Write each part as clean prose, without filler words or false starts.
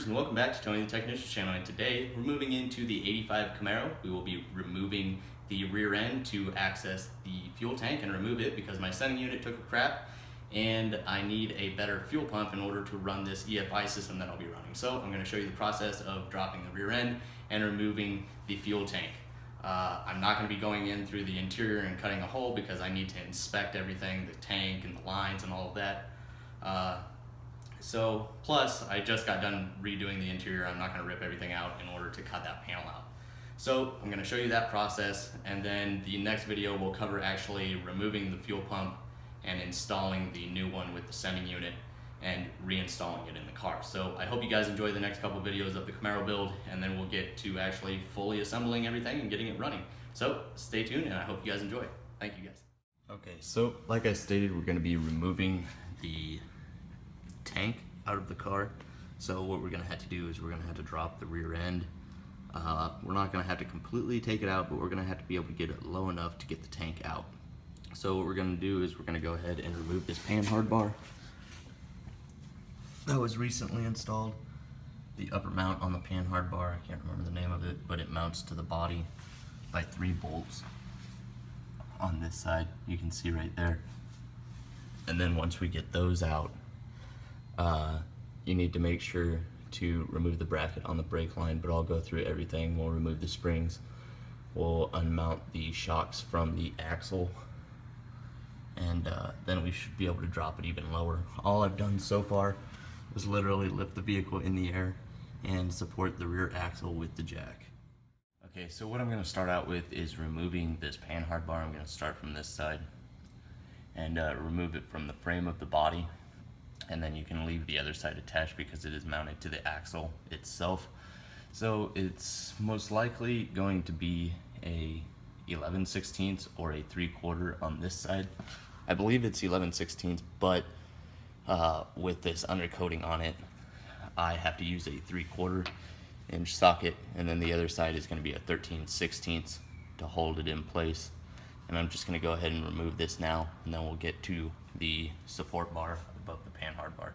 and welcome back to Tony the Technician's channel. And today we're moving into the 85 Camaro. We will be removing the rear end to access the fuel tank and remove it because my sending unit took a crap and I need a better fuel pump in order to run this EFI system that I'll be running. So I'm going to show you the process of dropping the rear end and removing the fuel tank. I'm not going to be going in through the interior and cutting a hole because I need to inspect everything, the tank and the lines and all of that. Plus I just got done redoing the interior. I'm not going to rip everything out in order to cut that panel out. So I'm going to show you that process, and then the next video will cover actually removing the fuel pump and installing the new one with the sending unit and reinstalling it in the car. So I hope you guys enjoy the next couple videos of the Camaro build, and then we'll get to actually fully assembling everything and getting it running. So stay tuned and I hope you guys enjoy. Thank you guys. Okay, so like I stated, we're going to be removing the tank out of the car. So what we're going to have to do is we're going to have to drop the rear end. We're not going to have to completely take it out, but we're going to have to be able to get it low enough to get the tank out. So what we're going to do is we're going to go ahead and remove this panhard bar that was recently installed. The upper mount on the panhard bar, I can't remember the name of it, but it mounts to the body by 3 bolts on this side. You can see right there. And then once we get those out, you need to make sure to remove the bracket on the brake line, but I'll go through everything. We'll remove the springs, we'll unmount the shocks from the axle, and then we should be able to drop it even lower. All I've done so far is literally lift the vehicle in the air and support the rear axle with the jack. Okay, so what I'm going to start out with is removing this panhard bar. I'm going to start from this side and remove it from the frame of the body, and then you can leave the other side attached because it is mounted to the axle itself. So it's most likely going to be a 11/16 or a 3/4 on this side. I believe it's 11/16, but with this undercoating on it, I have to use a 3/4 inch socket, and then the other side is going to be a 13/16 to hold it in place. And I'm just going to go ahead and remove this now, and then we'll get to the support bar above the panhard bar.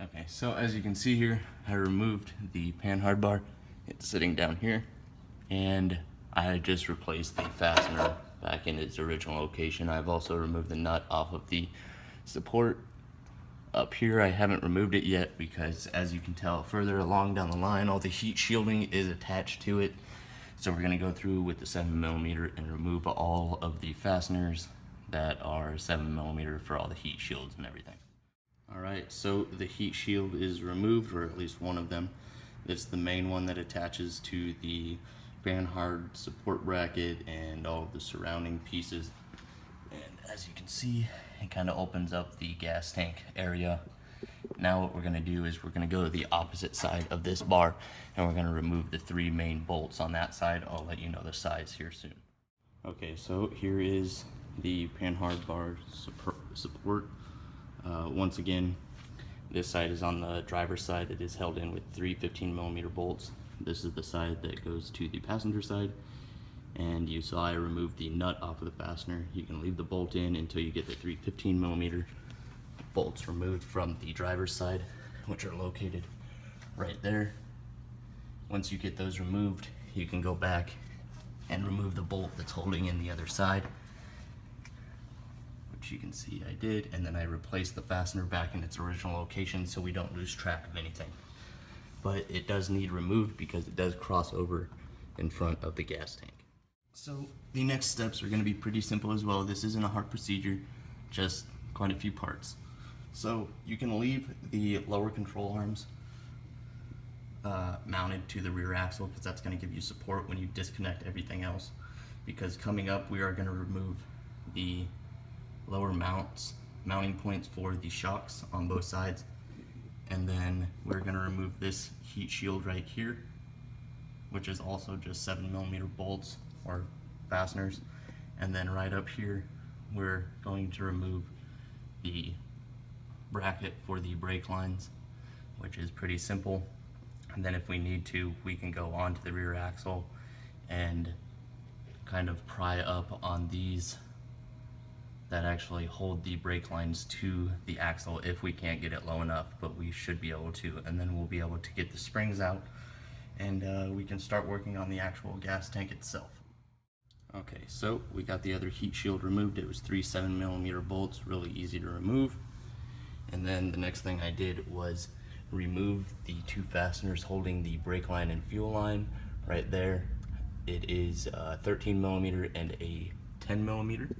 Okay, so as you can see here, I removed the panhard bar. It's sitting down here, and I just replaced the fastener back in its original location. I've also removed the nut off of the support. Up here I haven't removed it yet because, as you can tell further along down the line, all the heat shielding is attached to it. So we're going to go through with the 7mm and remove all of the fasteners that are 7mm for all the heat shields and everything. Alright, so the heat shield is removed, or at least one of them. It's the main one that attaches to the panhard support bracket and all of the surrounding pieces. And as you can see, it kind of opens up the gas tank area. Now what we're going to do is we're going to go to the opposite side of this bar, and we're going to remove the 3 main bolts on that side. I'll let you know the size here soon. Okay, so here is the panhard bar support. Once again, this side is on the driver's side. It is held in with 3 15mm bolts. This is the side that goes to the passenger side, and you saw I removed the nut off of the fastener. You can leave the bolt in until you get the 3 15mm bolts removed from the driver's side, which are located right there. Once you get those removed, you can go back and remove the bolt that's holding in the other side, which you can see I did, and then I replaced the fastener back in its original location so we don't lose track of anything. But it does need removed because it does cross over in front of the gas tank. So the next steps are going to be pretty simple as well. This isn't a hard procedure, just quite a few parts. So you can leave the lower control arms mounted to the rear axle because that's going to give you support when you disconnect everything else. Because coming up, we are going to remove the lower mounting points for the shocks on both sides, and then we're going to remove this heat shield right here, which is also just 7mm bolts or fasteners. And then right up here, we're going to remove the bracket for the brake lines, which is pretty simple. And then if we need to, we can go onto the rear axle and kind of pry up on these that actually hold the brake lines to the axle if we can't get it low enough, but we should be able to, and then we'll be able to get the springs out and we can start working on the actual gas tank itself. Okay, so we got the other heat shield removed. It was 3 7mm bolts, really easy to remove. And then the next thing I did was remove the 2 fasteners holding the brake line and fuel line right there. It is 13mm and a 10mm.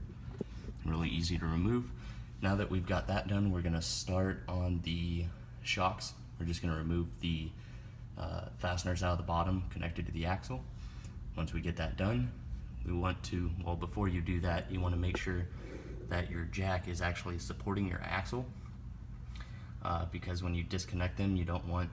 Really easy to remove. Now that we've got that done, we're gonna start on the shocks. We're just gonna remove the fasteners out of the bottom connected to the axle. Once we get that done, we want to, well, before you do that, you want to make sure that your jack is actually supporting your axle, because when you disconnect them, you don't want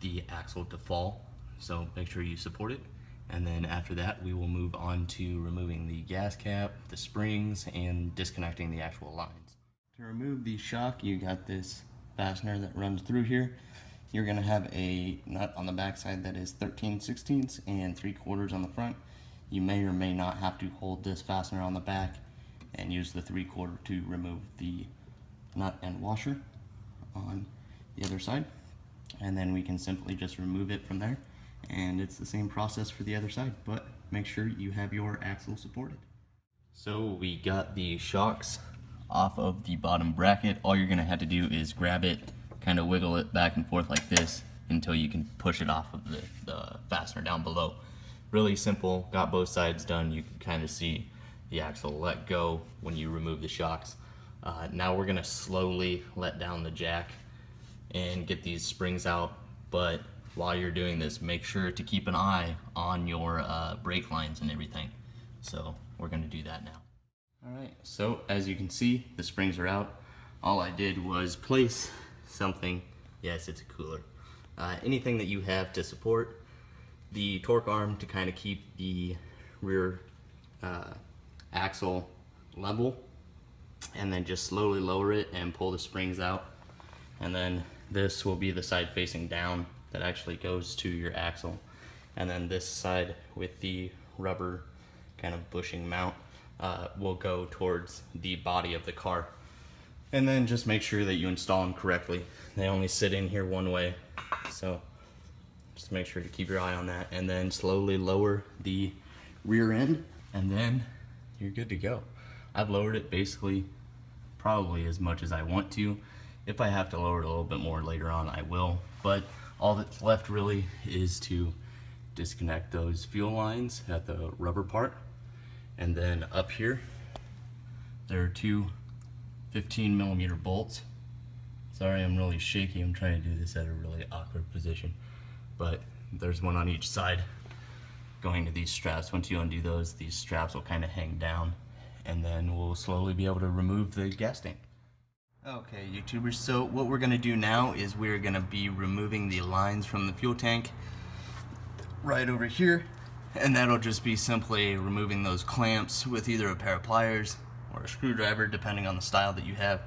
the axle to fall. So make sure you support it. And then after that, we will move on to removing the gas cap, the springs, and disconnecting the actual lines. To remove the shock, you got this fastener that runs through here. You're gonna have a nut on the back side that is 13/16 and 3/4 on the front. You may or may not have to hold this fastener on the back and use the 3/4 to remove the nut and washer on the other side. And then we can simply just remove it from there. And it's the same process for the other side, but make sure you have your axle supported. So we got the shocks off of the bottom bracket. All you're gonna have to do is grab it, kind of wiggle it back and forth like this until you can push it off of the fastener down below. Really simple, got both sides done. You can kind of see the axle let go when you remove the shocks. Now we're gonna slowly let down the jack and get these springs out, but while you're doing this, make sure to keep an eye on your brake lines and everything. So we're gonna do that now. All right, so as you can see, the springs are out. All I did was place something, yes, it's a cooler, anything that you have to support the torque arm to kind of keep the rear axle level, and then just slowly lower it and pull the springs out. And then this will be the side facing down that actually goes to your axle, and then this side with the rubber kind of bushing mount will go towards the body of the car. And then just make sure that you install them correctly. They only sit in here one way, so just make sure to keep your eye on that, and then slowly lower the rear end, and then you're good to go. I've lowered it basically probably as much as I want to. If I have to lower it a little bit more later on, I will, but all that's left really is to disconnect those fuel lines at the rubber part. And then up here, there are 2 15mm bolts. Sorry, I'm really shaky. I'm trying to do this at a really awkward position. But there's one on each side going to these straps. Once you undo those, these straps will kind of hang down, and then we'll slowly be able to remove the gas tank. Okay, YouTubers, so what we're gonna do now is we're gonna be removing the lines from the fuel tank right over here, and that'll just be simply removing those clamps with either a pair of pliers or a screwdriver, depending on the style that you have.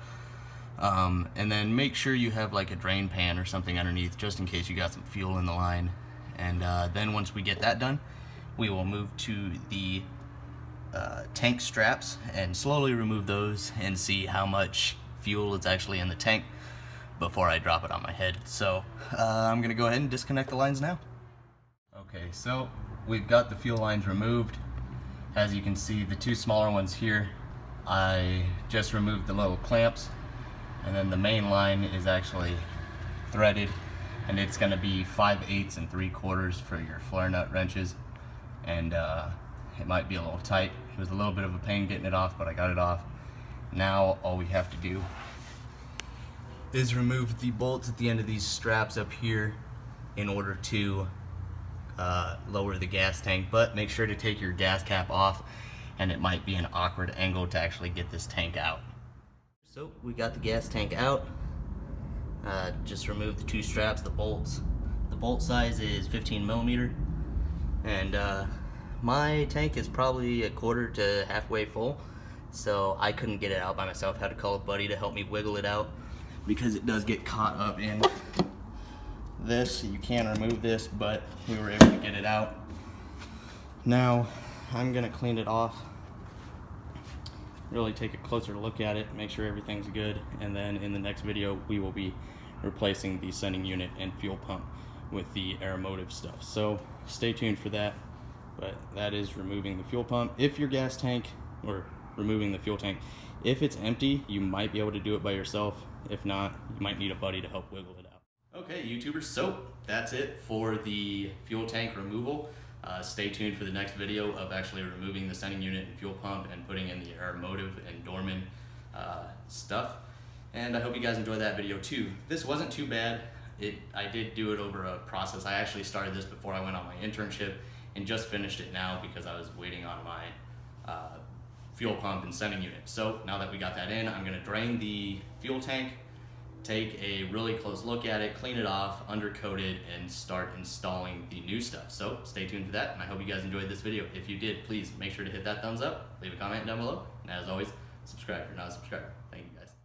And then make sure you have like a drain pan or something underneath, just in case you got some fuel in the line. And then once we get that done, we will move to the tank straps and slowly remove those and see how much fuel is actually in the tank before I drop it on my head. So I'm gonna go ahead and disconnect the lines now. Okay, so we've got the fuel lines removed. As you can see, the 2 smaller ones here, I just removed the little clamps, and then the main line is actually threaded, and it's gonna be 5/8 and 3/4 for your flare nut wrenches, and it might be a little tight. It was a little bit of a pain getting it off, but I got it off. Now all we have to do is remove the bolts at the end of these straps up here in order to lower the gas tank, but make sure to take your gas cap off, and it might be an awkward angle to actually get this tank out. So we got the gas tank out. Just remove the 2 straps, the bolts. The bolt size is 15mm, and my tank is probably 1/4 to halfway full, so I couldn't get it out by myself. Had to call a buddy to help me wiggle it out because it does get caught up in this. You can remove this, but we were able to get it out. Now I'm gonna clean it off really take a closer look at it, make sure everything's good, and then in the next video we will be replacing the sending unit and fuel pump with the aeromotive stuff. So stay tuned for that. But that is removing the fuel pump. If your gas tank, or removing the fuel tank, if it's empty, you might be able to do it by yourself. If not, you might need a buddy to help wiggle it out. Okay, YouTubers, so that's it for the fuel tank removal. Stay tuned for the next video of actually removing the sending unit and fuel pump and putting in the aeromotive and Dorman stuff. And I hope you guys enjoyed that video too. This wasn't too bad. I did do it over a process. I actually started this before I went on my internship and just finished it now because I was waiting on my fuel pump and sending unit. So now that we got that in, I'm gonna drain the fuel tank, take a really close look at it, clean it off, undercoat it, and start installing the new stuff. So stay tuned for that, and I hope you guys enjoyed this video. If you did, please make sure to hit that thumbs up, leave a comment down below, and as always, subscribe if you're not a subscriber. Thank you guys.